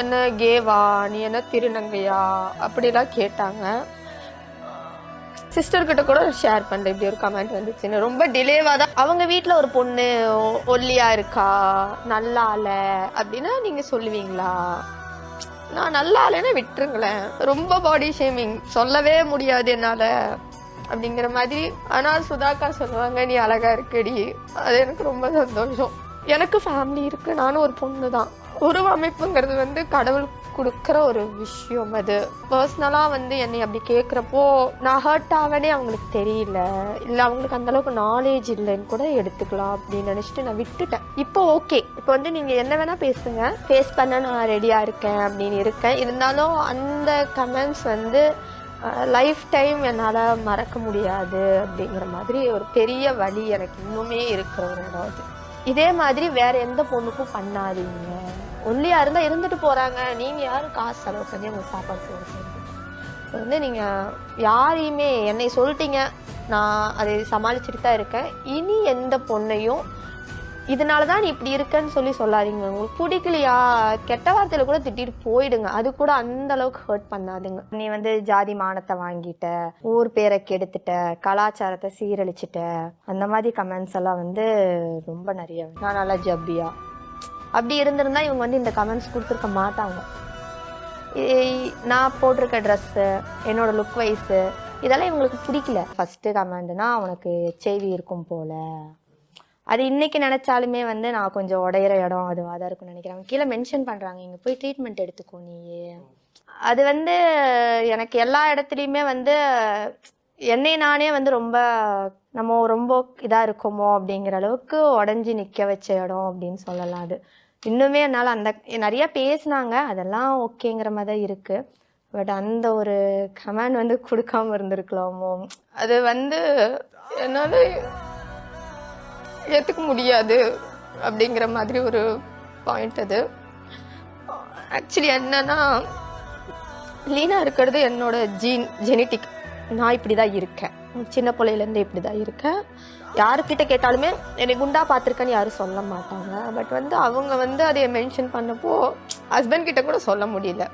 என்ன கேவா, நீ என்ன திருநங்கையா அப்படிலாம் கேட்டாங்க. சிஸ்டர் கிட்ட கூட ஷேர் பண்றேன், இப்படி ஒரு கமெண்ட் வந்துச்சுன்னு. ரொம்ப டிலேவா தான் அவங்க வீட்டில் ஒரு பொண்ணு ஒல்லியா இருக்கா, நல்லா இல்ல அப்படின்னா நீங்க சொல்லுவீங்களா? நான் நல்லா இல்லைன்னா விட்டுருங்களேன். ரொம்ப பாடி ஷேமிங் சொல்லவே முடியாது என்னால அப்படிங்கிற மாதிரி. ஆனால் சுதாக்கா சொல்லுவாங்க, நீ அழகா இருக்கடி. அது எனக்கு ரொம்ப சந்தோஷம். எனக்கு ஃபேமிலி இருக்கு, நானும் ஒரு பொண்ணு தான். உருவ அமைப்புங்கிறது வந்து கடவுள் கொடுக்குற ஒரு விஷயம். அது பர்சனலாக வந்து என்னை அப்படி கேட்குறப்போ நான் ஹர்ட் ஆகனே அவங்களுக்கு தெரியல, இல்லை அவங்களுக்கு அந்த அளவுக்கு நாலேஜ் இல்லைன்னு கூட எடுத்துக்கலாம் அப்படின்னு நினச்சிட்டு நான் விட்டுட்டேன். இப்போ ஓகே, இப்போ வந்து நீங்கள் என்ன வேணால் பேசுங்க, ஃபேஸ் பண்ண நான் ரெடியாக இருக்கேன் அப்படின்னு இருக்கேன். இருந்தாலும் அந்த கமெண்ட்ஸ் வந்து லைஃப் டைம் என்னால் மறக்க முடியாது அப்படிங்கிற மாதிரி ஒரு பெரிய வலி எனக்கு இன்னுமே இருக்கிற ஒரு இடம். இதே மாதிரி வேற எந்த பொண்ணுக்கும் பண்ணாதீங்க. ஒல்லியா இருந்தா இருந்துட்டு போறாங்க, நீங்க யாரும் காசு செலவு பண்ணி அவங்க சாப்பாடு போடுறது வந்து நீங்க யாரையுமே என்னை சொல்லிட்டீங்க, நான் அதை சமாளிச்சுட்டு தான் இருக்கேன். இனி எந்த பொண்ணையும் இதனாலதான் நீ இப்படி இருக்கன்னு சொல்லி சொல்லாதீங்க. உங்களுக்கு பிடிக்கலையா கெட்ட வார்த்தையில கூட திட்டிட்டு போயிடுங்க, அது கூட அந்த அளவுக்கு ஹர்ட் பண்ணாதுங்க. நீ வந்து ஜாதி மானத்தை வாங்கிட்ட, ஊர் பேரை கெடுத்துட்ட, கலாச்சாரத்தை சீரழிச்சிட்ட, அந்த மாதிரி கமெண்ட்ஸ் எல்லாம் வந்து ரொம்ப நிறைய. நான் நல்லா ஜப்பியா அப்படி இருந்திருந்தா இவங்க வந்து இந்த கமெண்ட்ஸ் கொடுத்துருக்க மாட்டாங்க. நான் போட்டிருக்க ட்ரெஸ்ஸு, என்னோட லுக் வைஸு, இதெல்லாம் இவங்களுக்கு பிடிக்கல. ஃபர்ஸ்ட் கமெண்ட்னா உனக்கு HIV இருக்கும் போல, அது இன்னைக்கு நினைச்சாலுமே வந்து நான் கொஞ்சம் உடையிற இடம் அதுவாக தான் இருக்கும்னு நினைக்கிறேன். கீழே மென்ஷன் பண்றாங்க, இங்க போய் ட்ரீட்மெண்ட் எடுத்துக்கோ நீ. அது வந்து எனக்கு எல்லா இடத்துலையுமே வந்து என்னை நானே வந்து ரொம்ப நம்ம ரொம்ப இதா இருக்குமோ அப்படிங்கிற அளவுக்கு உடஞ்சி நிக்க வச்ச இடம் அப்படின்னு சொல்லலாம். அது இன்னுமே என்னால் அந்த நிறைய பேசினாங்க, அதெல்லாம் ஓகேங்கிற மாதிரி தான் இருக்கு. பட் அந்த ஒரு கமெண்ட் வந்து கொடுக்காம இருந்திருக்கலாமோ, அது வந்து என்னால் ஏற்றுக்க முடியாது அப்படிங்கிற மாதிரி ஒரு பாயிண்ட். அது ஆக்சுவலி என்னன்னா, லீனா இருக்கிறது என்னோட ஜெனட்டிக். நான் இப்படி தான் இருக்கேன், சின்ன பிள்ளையிலேருந்து இப்படி தான் இருக்கேன். யாருக்கிட்ட கேட்டாலுமே என்னை குண்டா பார்த்துருக்கேன்னு யாரும் சொல்ல மாட்டாங்க. பட் வந்து அவங்க வந்து அதை மென்ஷன் பண்ணப்போ ஹஸ்பண்ட் கிட்ட கூட சொல்ல முடியல.